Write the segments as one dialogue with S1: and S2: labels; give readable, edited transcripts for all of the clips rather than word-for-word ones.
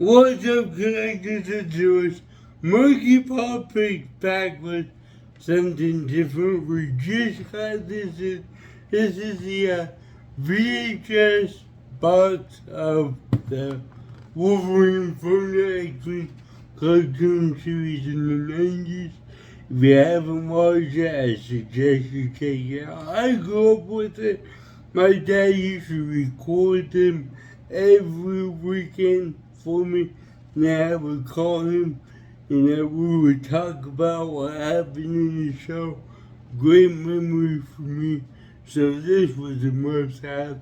S1: What's up, collectors and doers? Monkey Paw Pig back with something different. We just got this in. This is the VHS box of the Wolverine from the X-Men cartoon series in the 90s. If you haven't watched it, I suggest you check it out. I grew up with it. My dad used to record them every weekend for me. And I would call him and we would talk about what happened in the show. Great memory for me. So this was a must have.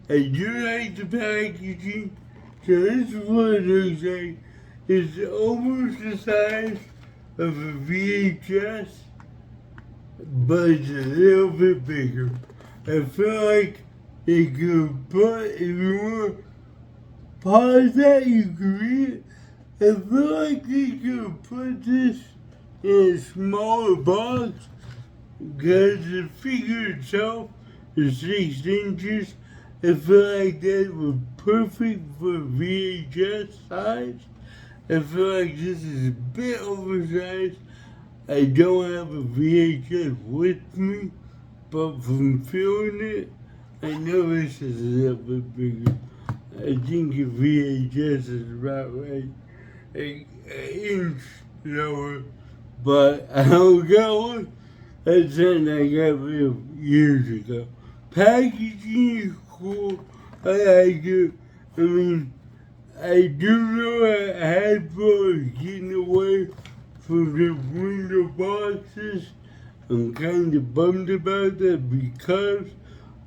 S1: I do like the packaging. So this is what it looks like. It's almost the size of a VHS, but it's a little bit bigger. I feel like you could put, if you want, pause that, you can read it. I feel like you could put this in a smaller box because the figure itself is 6 inches. I feel like that was perfect for VHS size. I feel like this is a bit oversized. I don't have a VHS with me, but from feeling it, I know this is a little bit bigger. I think a VHS is about right, an inch lower, but I don't got one. That's something I got rid of years ago. Packaging is cool. I like it. I mean, I do know that Hasbro is getting away from the window boxes. I'm kind of bummed about that because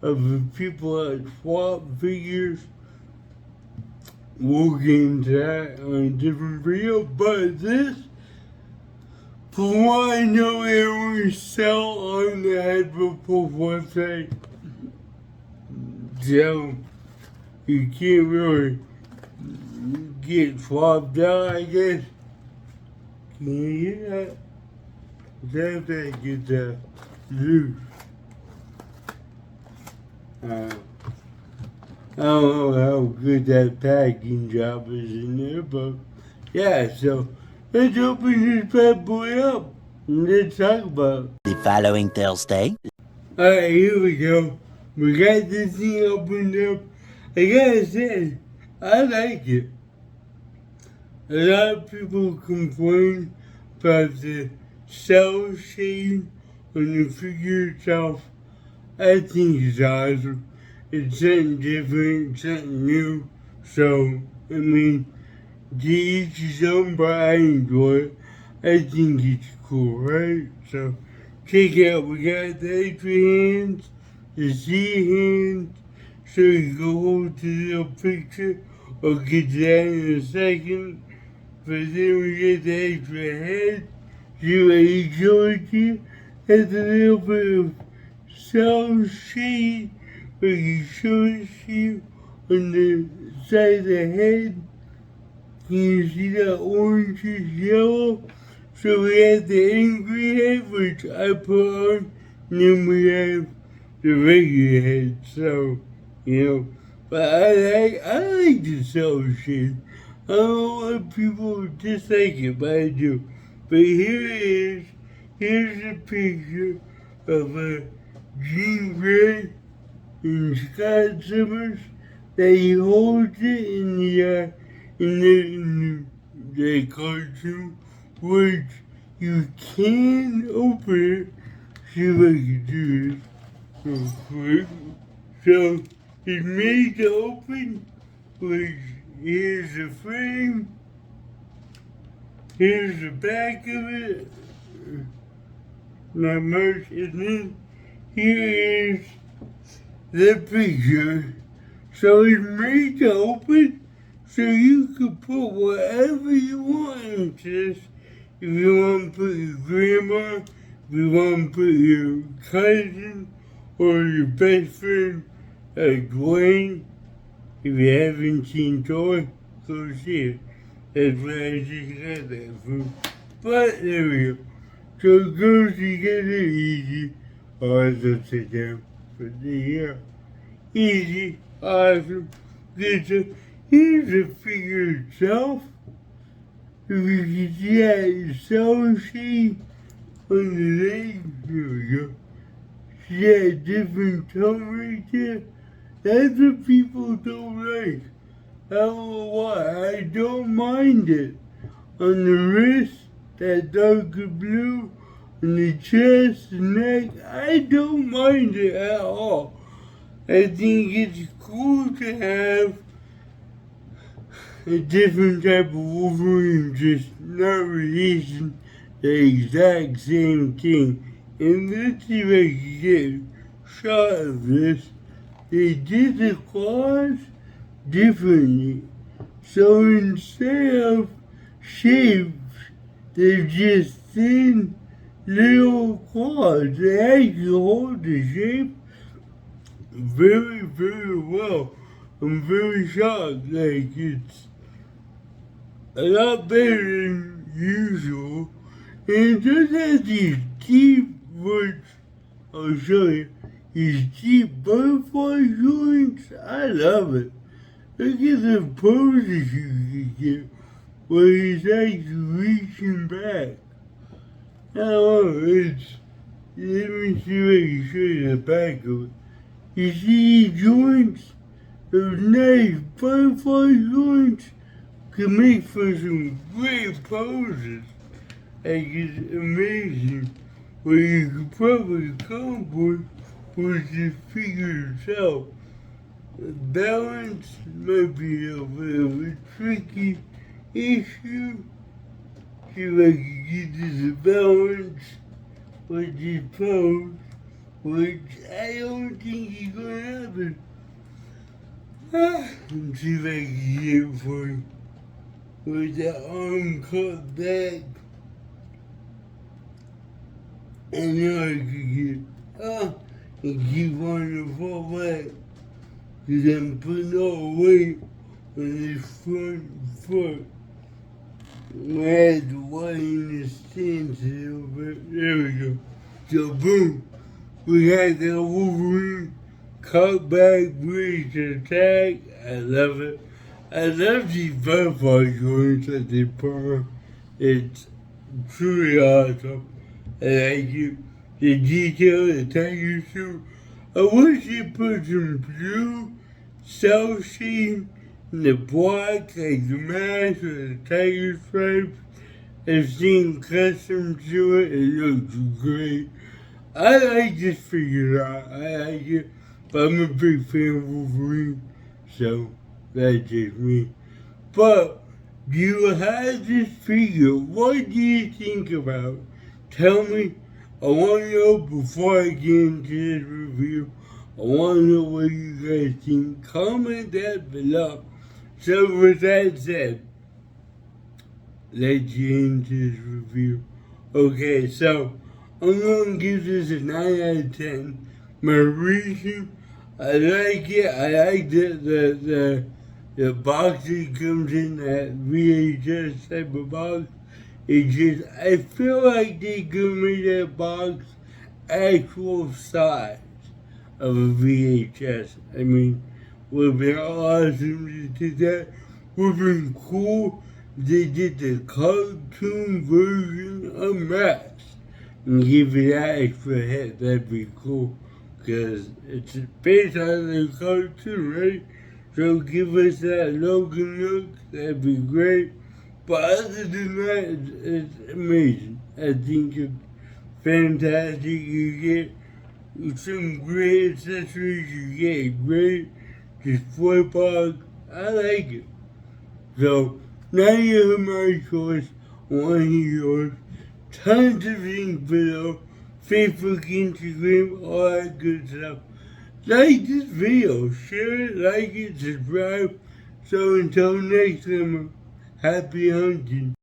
S1: of the people that swap figures. We'll get into that on a different video, but this, from what I know, it only sell on the Hasbro website. So, you can't really get swapped out, I guess. Can you hear that? That gets loose. I don't know how good that packing job is in there, but yeah, so let's open this bad boy up and let's talk about it.
S2: The following Thursday.
S1: Alright, here we go. We got this thing opened up. I gotta say, I like it. A lot of people complain about the cell shade on the figure itself. I think it's awesome. It's something different, something new. So, I mean, to each his own, but I enjoy it. I think it's cool, right? So, check it out. We got the extra hands, the C hands, so you go hold to the little picture. I'll get to that in a second. But then we get the extra head. See what he showed you? Has a little bit of cell shade, but he shows you on the side of the head. Can you see that orange is yellow? So we have the angry head, which I put on, and then we have the regular head. So, you know, but I like the cell shade. I don't know why people dislike it, but I do. But here it is. Here's a picture of a Jean Grey and Scott Summers that he holds it in the cartoon, which you can open it. See if I can do this real quick. So it's made to open, which here's the frame, here's the back of it, not much, and then here is the picture. So it's made to open, so you can put whatever you want into this. If you want to put your grandma, if you want to put your cousin, or your best friend, Dwayne. If you haven't seen Toy, go see it. That's where I just got that from. But there we go. So it goes together easy. Also sit down for the easy, awesome, good stuff. Here's the figure itself. If you can see that cell shade on the leg, here we go. See that different tone right there? That's what people don't like. I don't know why. I don't mind it. On the wrist, that darker blue, on the chest, the neck, I don't mind it at all. I think it's cool to have a different type of Wolverine, just not releasing the exact same thing. And let's see if I can get a shot of this. They did the claws differently. So instead of shapes, they're just thin little claws. They actually hold the shape very, very well. I'm very shocked. Like, it's a lot better than usual. And it does have these deep roots. I'll show you. These deep butterfly joints. I love it. Look at the poses you can get where he's actually reaching back. Now, let me see if I can show you the back of it. You see these joints? Those nice butterfly joints can make for some great poses. Like, it's amazing what you could probably accomplish with the figure itself. The balance might be a bit of a tricky issue. See if I can get this balance with this pose, which I don't think is gonna happen. Let's see if I can get it for you. With the arm cut back. And now I can get and keep on the fall back. Because I'm putting all the weight on this front foot. I had to widen the stance a little bit. There we go. So boom, we had the Wolverine cut back bridge attack. I love it. I love these butterfly joints that they put on. It's truly awesome. I like it. The detail, the tiger suit. I wish they put some blue cell sheen in the black, like the mask or the tiger stripes. I've seen custom to it. It looks great. I like this figure out. I like it. But I'm a big fan of Wolverine. So that's just me. But do you have this figure? What do you think about? Tell me. I want to know before I get into this review. I want to know what you guys think. Comment that below. So with that said, let's get into this review. Okay, so I'm going to give this a 9 out of 10. My reason, I like it. I like the box that comes in, that VHS type of box. It just, I feel like they could make that box actual size of a VHS. I mean, would have been awesome to do that. Would have been cool if they did the cartoon version of Max and give it that extra head. That'd be cool. Because it's based on the cartoon, right? So give us that Logan look. That'd be great. But other than that, it's amazing. I think it's fantastic. You get some great accessories. You get a great display box. I like it. So, now you have my choice. One of yours. Tons of links below. Facebook, Instagram, all that good stuff. Like this video. Share it, like it, subscribe. So until next time, happy hunting.